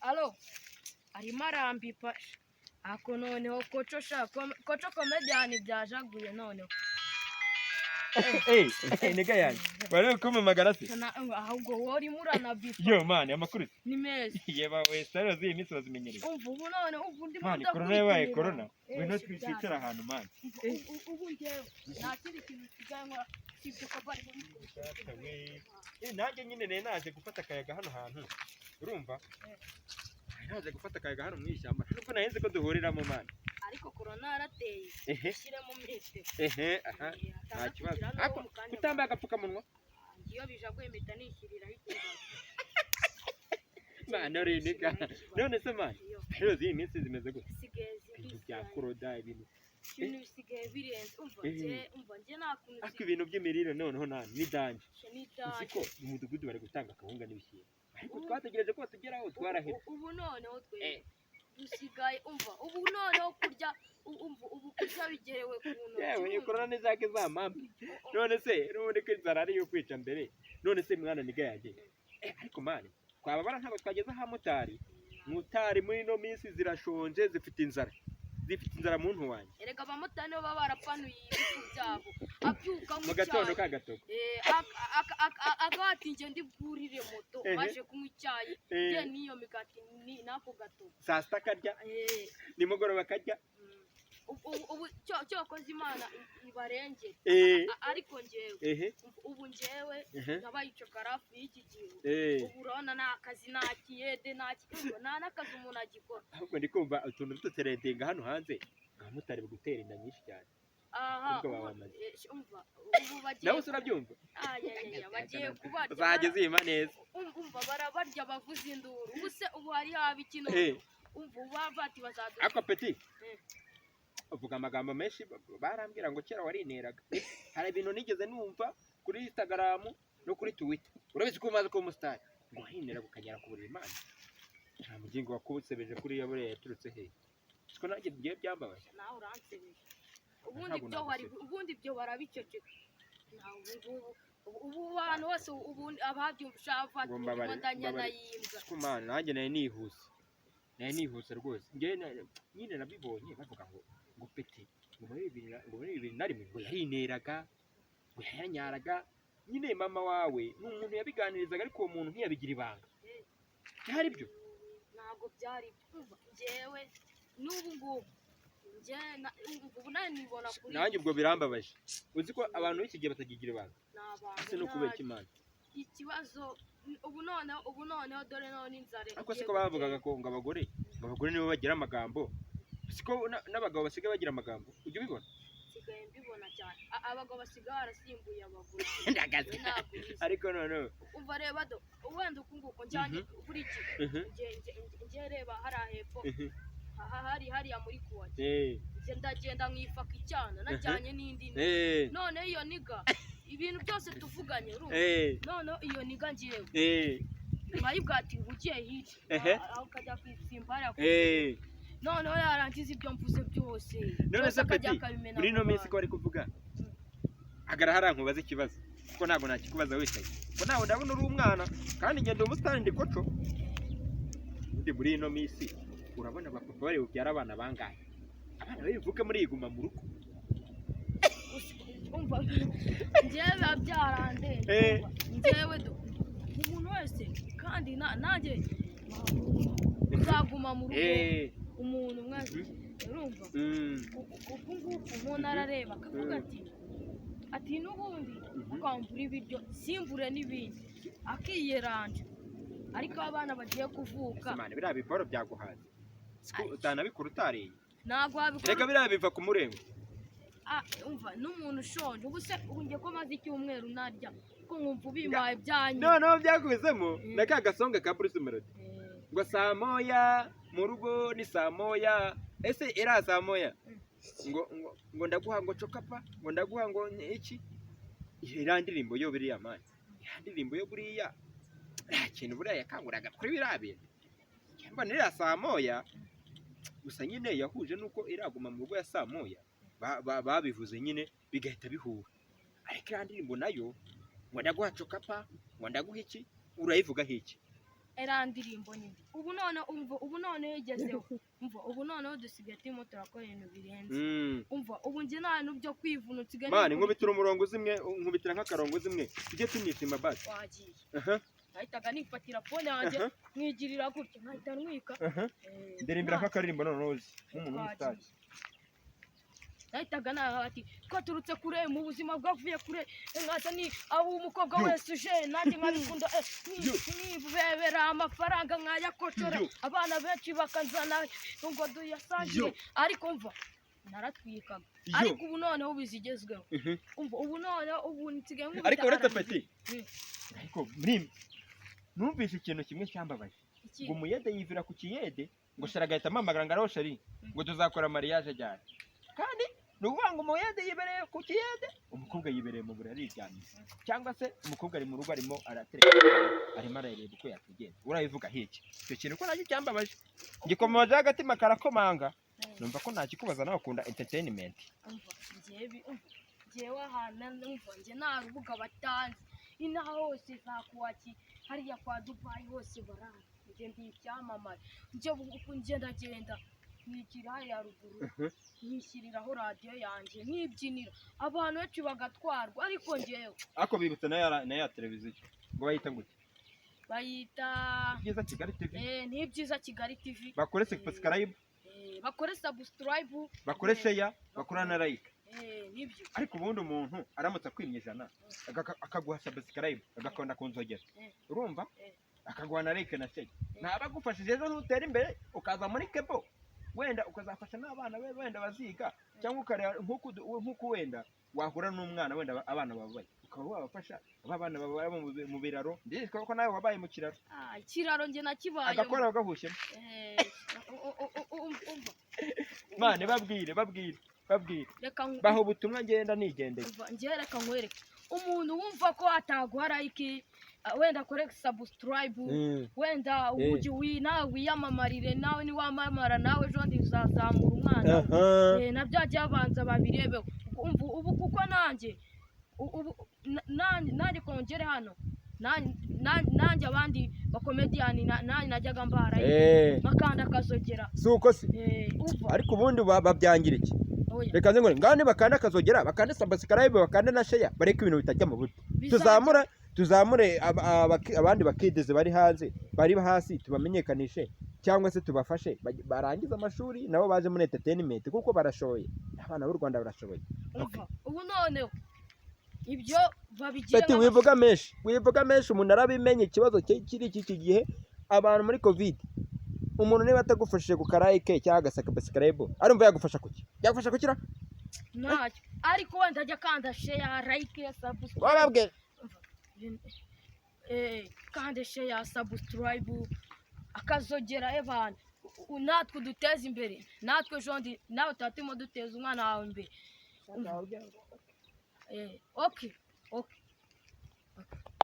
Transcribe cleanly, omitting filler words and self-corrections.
alo arimo arambipa ako noneho koco komediani byajaguye noneho nega yanjye bari kumumagara se ahubwo wori muranabipa yo man amakuru ni meza yeba we style z'iyi minsi bazimenyereye umva ubu none ubu ndi man corona yabaye corona wino twicara ahantu man ubu ngewe nta kindi kintu kigaye nkora sibyo ko bari nanjye nyine naje gufata akayaga hano hantu urumva naje gufata akayaga hano mu ishyamba nubwo nahenze ko duhuriramo man ariko corona yarateye shyiremo metero aha nta kibazo utambaye agapfukamunwa iyo bijaguye mpita nishyiriraho ikibazo man urinika none se man rero z'iyi minsi zimeze gute ibintu bya kuroda ibintu bisigaye birenze umva njye nakunze ariko ibintu by'imirire noneho nta nidanje uziko mu mudugudu bari gutanga akawunga n'ibishyimbo ariko twategereje ko batugeraho twarahera ubu noneho twe dusigaye umva ubu noneho kurya ubu kurya bigerewe ku ntoki yewe ni corona nizake za mama none se n'ubundi ko inzara ari yo kwica mbere none se mwana niga yagiye ariko mani twababara ntabwo twageze aha mutari muri ino minsi zirashonje zifite inzara muntu wanjye erega abamotari nibo baba barapanuye ibifu byabo abyuka mu gatondo k'agatogo agahati njye ndi bwurire moto aje kunywa icyayi njye n'iyo migati n'ako gatogo saa sita akarya nimugoroba akarya ubu cyokoze imana ibarengere ariko njyewe ubu njyewe nabaye icyo karafu y'iki gihe ubu urabona nta kazi nta kiyede nta kigo nta n'akazi umuntu agikora ahubwo ndi kumva utuntu duteredinga hano hanze abamotari bagutera inda nyinshi cyane ubwo babamaze ubu bagiye nawe urabyumva bagiye kubarya zageze ima neza umva barabarya bavuza induru ubu se ubu hari haba ikino umva ubavati bazaduka ako peti uvuga amagambo menshi barambwira ngo kera warineraga hari ibintu nigeze numva kuri Instagram no kuri Twitter urabizi ko umaze ko umustar ngo warinera gukagera ku buriri imana nta mugingo wakusebeje kuri iyo bure yaturutse he siko nanjye bigiye byambabaje nawe uransebeje ubundi byo barabiceceka ubu bantu bose ubundi ababyumva afata umudanya nayimbwa siko mana nanjye naye nihuse rwose nyine nabibonye bavuga ngo peti ngo muri bibiri na rimwe ngo yarineraga ngo yaranyaraga nyine mama wawe ni umuntu yabiganirizaga ariko uwo muntu ntiyabigira ibanga byari byo ntabwo byari njyewe n'ubu ngubu ubu nawe nibona kuri nanjye ubwo birambabaje uzi ko abantu b'iki gihe batakigira ibanga ese no kubera ikimana ikibazo ubu noneho dore none inzara ariko siko bavugaga ko ngo abagore nibo bagira amagambo siko n'abagabo basigaye bagira amagambo ujye ubibona sigaye mbibona cyane abagabo basigaye barasimbuye abagore ariko noneho umva reba wenda ukunguko njyanye kuri iki njye reba hariya hepfo hariya muri kuwaki ndagenda nkifaka icyana najyanye n'indi none iyo niga ibintu byose tuvuganye noneho iyo niga ngewe bayibwati ugiye hirya aho ukajya kwisimba hariya noneho yarangiza ibyo mvuze byose none se peti muri ino minsi ko bari kuvuga agara hariya nkubaze ikibazo kuko ntabwo nakikubaza wicaye ko nawe ndabona uri umwana kandi ngenda umusitani ndi koco undi muri ino minsi urabona abapapa bari bubyara abana bangahe abana bivuke muri iguma mu rugo umva njyewe biba byarandenze njyewe umuntu wese kandi nanjye uzaguma mu rugo umuntu mwese urumva uku nguku umuntu arareba akavuga ati n'ubundi ukamvura ibiryo simvure n'ibindi akiyeranja ariko abana bagiye kuvuka biriya biboro byaguhaze utanabikora utariye ntabwo wabikora reka biriya biva ku murengo umva n'umuntu ushonje ubu se ubu ngiye ko maze icyumweru narya ko nkumva ubimpaye byanyu noneho byakubisemo na ka gasonga ka Bruce Melody ngo saa moya mu rugo ni saa moya ese era saa moya ngo ndaguha ngo cokapa ngo ndaguha ngo iki iriya ndirimbo yo biriya mani iriya ndirimbo yo buriya nta kintu buriya yakanguraga kuri biriya bintu mbona iriya saa moya gusa nyine yahuje nuko iraguma mu rugo ya saa moya babivuze nyine bigahita bihura ariko iriya ndirimbo nayo ngo ndaguha cokapa ngo ndaguha iki urayivugaho iki era ndirimbo nyine ubu none umva ubu none yegezeho umva ubu none dusigaye turimo turakora ibintu birenze umva ubu nje nta bintu byo kwivuna nsigaye mani nkubitira umurongo uzimwe nkubitira nk'akarongo uzimwe tujye tunishima basi wagiye nahitaga nifatira fone yanjye mwigirira gutya nkahita ntwika ndirimbira nk'akaririmbo none uzi nk'umuntu w'umusitari nahitaga ati twaturutse kure mu buzima bwavuye kure nkaza ni abo umukobwa wese uje nanjye nkabikunda nibebera amafaranga nkayakotora abana benshi bakanzana ngo duyasangire ariko mva naratwikaga ariko ubu noneho bizigezweho umva ubu noneho ubu nsigaye nk'ubita ariko uretse peti ariko numvise ikintu kimwe cyambabaje ngo umuyede yivira ku kiyede ngo shara agahita amamagara ngo araho shari ngo tuzakora mariage ajyane kandi ni ukuvuga ngo umuyede yibereye ku kiyede umukobwa yibereye mu buriri aryamye cyangwa se umukobwa ari mu rugo arimo aratereka arimo arareba uko yakwigenza urabivuga hiki icyo kintu ko nacyo cyambabaje ngikomojeho agatima karakomanga numva ko ntakikubaza nawe ukunda entertainment njyewe ahantu numva njye nta rubuga batanze inaha hose zakuwaki hariya kwa Dubai hose barazi njye ndi icyamamare njye ndagenda nigira hariya ruguru nishyiriraho radiyo yanjye nibyinira abantu benshi bagatwarwa ariko njyewe ako bibutse na ya televiziyo ngo bayita gute bayita Byiza Kigali TV ni Byiza Kigali TV bakore subscribe bakore subscribe bakore share bakora na like nibyo ariko ubundi umuntu aramutse akwimye ijana akaguha subscribe agakunda kunzogera urumva akaguha na like na share ntabagufashije ejo ntutera imbere ukaza muri kebo wenda ukazafasha n'abana be wenda baziga cyangwa ukareba nk'uko wenda wahura n'umwana wenda abana babaye ukaba wabafasha abana babaye mu biraro ndetse ko nawe wabaye mu kiraro ikiraro njye nakibaye agakora bagahushyemo mane babwire baho ubutumwa ngenda nigendeye njye reka nkwereke umuntu wumva ko ataguha like wenda kore subscribe wenda ubuji nawe wiyamamarire nawe ni wamamara nawe ejo ndi uzazamura umwana nabyo ajya abanza babirebe ubu kuko nanjye kongere hano nanjye abandi bakomediyani nanjye najyaga mbara bakanda akazogera si uko se ariko ubundi babyangira iki reka nze ngone ngane bakanda akazogera bakande subscribe bakande na share bareke ibintu bitajya mu buti tuzamure abandi bakideze bari hanze bari hasi tubamenyekanishe cyangwa se tubafashe barangiza amashuri nabo baje muri entertainment kuko barashoboye abana b'u Rwanda barashoboye ubu noneho ibyo babigira Peti wivuga menshi umuntu arabimenye ikibazo kiri iki gihe abantu muri covid umuntu niba atagufashije ku karayike cyangwa agasubscribe arumva yagufasha kuki yagufasha ntacyo ariko wenda ajya kanda share like subscribe wababwe kanda share subscribe akazogera abantu natwe duteza imbere natwe jondi nawe tatimo duteza umwana wawe imbere okay